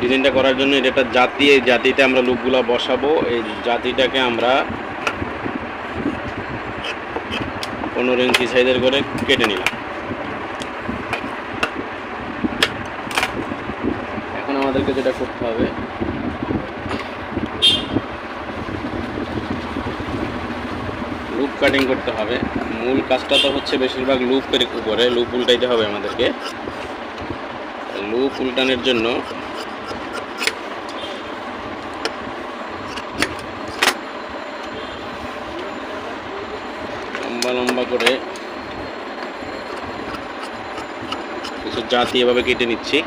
ডিজাইনটা করার জন্য এটা একটা জাতি, এই জাতিতে আমরা লুপগুলো বসাবো। এই জাতিটাকে আমরা 15 ইঞ্চি সাইজের করে কেটে নিলাম। এখন আমাদেরকে যেটা করতে হবে, লুপ কাটিং করতে হবে। মূল কাজটা তো হচ্ছে বেশিরভাগ লুপের উপরে, লুপ উল্টাইতে হবে আমাদেরকে। লুপ উল্টানোর জন্য লম্বা লম্বা করে কিছু জাতি এভাবে কেটে নিচ্ছি।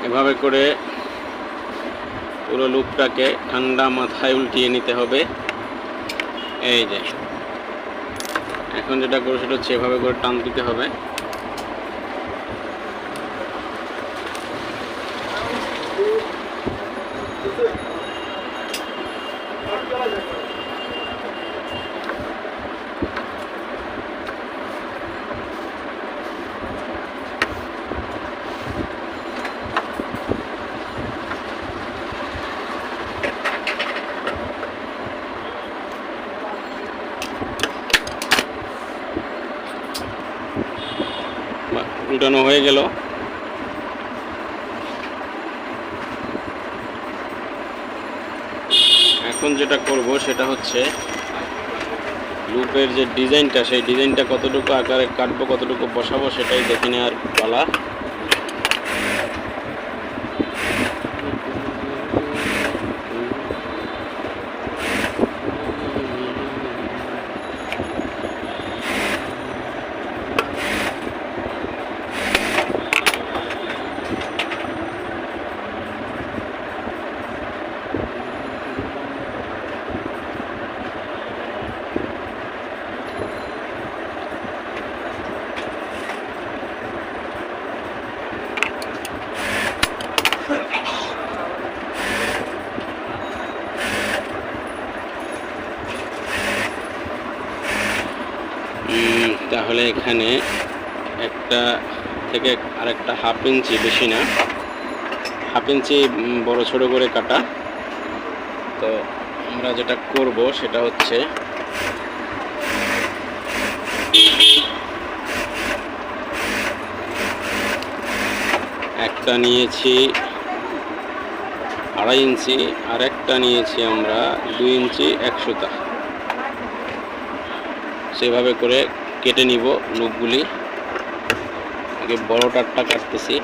এভাবে করে পুরো লুপটাকে ঠান্ডা মাথায় উল্টিয়ে নিতে হবে। এই যে এখন যেটা করো সেটা হচ্ছে এভাবে করে টান দিতে হবে। উল্টানো হয়ে গেল। এখন যেটা করব সেটা হচ্ছে লুপের যে ডিজাইনটা, সেই ডিজাইনটা কতটুকু আকারে কাটবো, কতটুকু বসাবো সেটাই দেখে নেওয়ার পালা। তাহলে এখানে একটা থেকে আরেকটা হাফ ইঞ্চি, বেশি না, হাফ ইঞ্চি বড় ছোট করে কাটা। তো আমরা যেটা করব সেটা হচ্ছে একটা নিয়েছি 2.5 ইঞ্চি, আর একটা নিয়েছি আমরা 2 ইঞ্চি 1 সুতা। সেভাবে করে কেটে নিব লুপগুলি। আগে বড় টারটা কাটতেছি।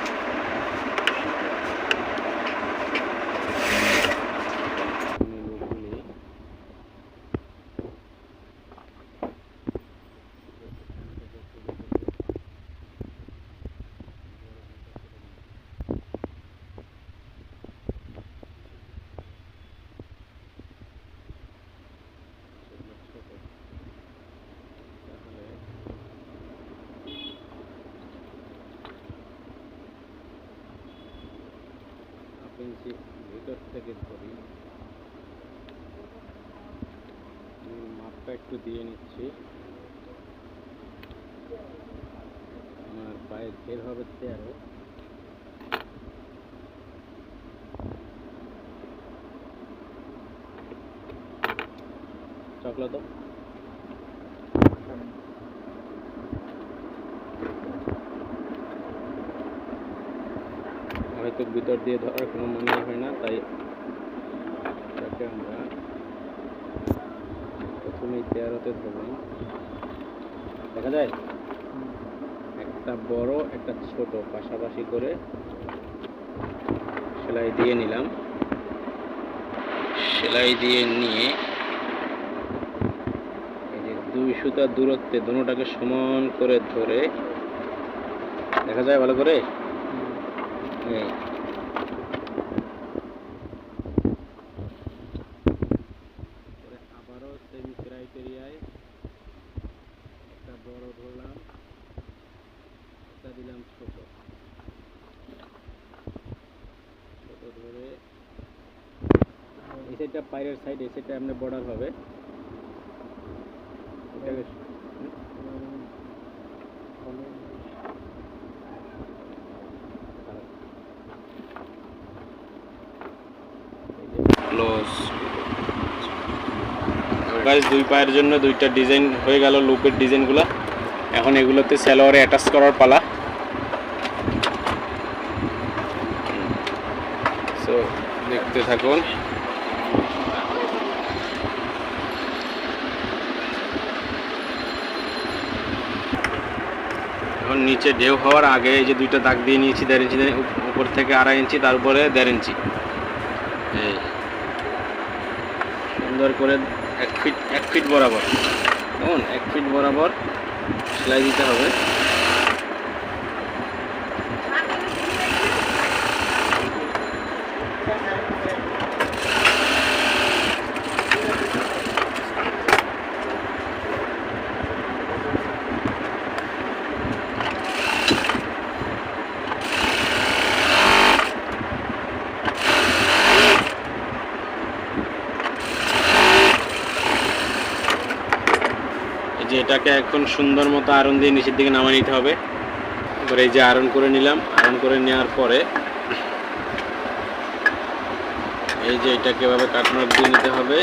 ইঞ্চি ভিতর থেকে ধরি, মাপটা একটু দিয়ে নিচ্ছি। আমার পায়ের বের হবে 13। চকলেট হয়তো ভিতর দিয়ে ধরার কোনো মনে হয় না, তাই এটাকে আমরা প্রথমেই 13তে ধরলাম। দেখা যায় একটা বড় একটা ছোট পাশাপাশি করে সেলাই দিয়ে নিলাম। সেলাই দিয়ে নিয়ে এই যে 2 সুতার দূরত্বে দুটোটাকে সমান করে ধরে, দেখা যায় ভালো করে, এই আবারও সেমি ক্রাইটেরিয়ায় একটা বড় ধরলাম, একটা দিলাম ছোট ছোট ধরে এই সাইডটা পায়ের সাইড, এই সাইডটা এমনি বর্ডার হবে, এটাকে ক্লোজ। গাইস 2 পায়ের জন্য 2টা ডিজাইন হয়ে গেল, লুপের ডিজাইনগুলো। এখন এগুলোতে সালোয়ারে অ্যাটাচ করার পালা। সো দেখতে থাকুন। এখন নিচে ঢেউ হওয়ার আগে এই যে 2টা দাগ দিয়ে নিয়েছি 1.5 ইঞ্চি, উপর থেকে 2.5 ইঞ্চি, তারপরে 1.5 ইঞ্চি, এই সুন্দর করে 1 ফিট বরাবর, কেমন 1 ফিট বরাবর সেলাই দিতে হবে। যে এটাকে এখন সুন্দর মতো আয়রন দিয়ে নিচের দিকে নামিয়ে নিতে হবে। এবারে এই যে আয়রন করে নিলাম, আয়রন করে নেওয়ার পরে এই যে এটাকে এভাবে কাটমার্ক দিয়ে নিতে হবে,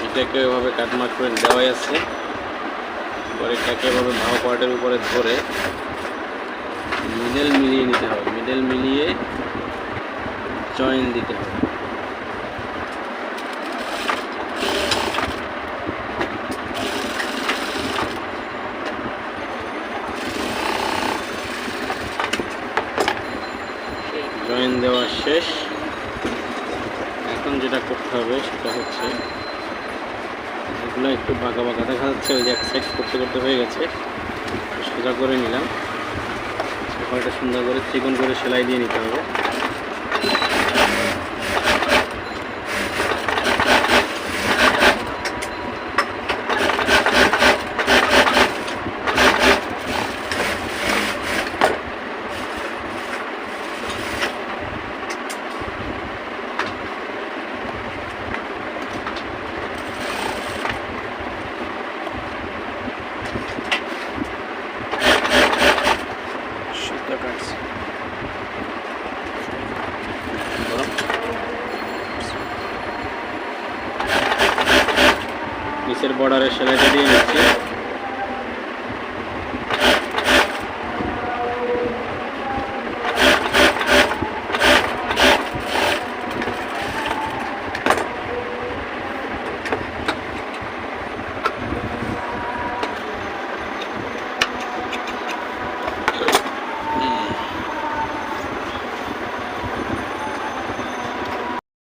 এটাকে এভাবে কাটমার্ক করে দেওয়াই আছে। পরে এটাকে এভাবে ভাও পার্টের উপরে ধরে মিডল মিলিয়ে নিতে হবে, মিডল মিলিয়ে জয়েন দিতে হবে। জয়েন দেওয়া শেষ। এখন যেটা করতে হবে সেটা হচ্ছে এগুলো একটু বাঁকা বাঁকা দেখা যাচ্ছে, ওই যে এক সাইড করতে করতে হয়ে গেছে, সোজা করে নিলাম। এটা সুন্দর করে চিকন করে সেলাই দিয়ে নিতে হবে। নিচের বর্ডারে সেলাইটা দিয়ে নিচ্ছি।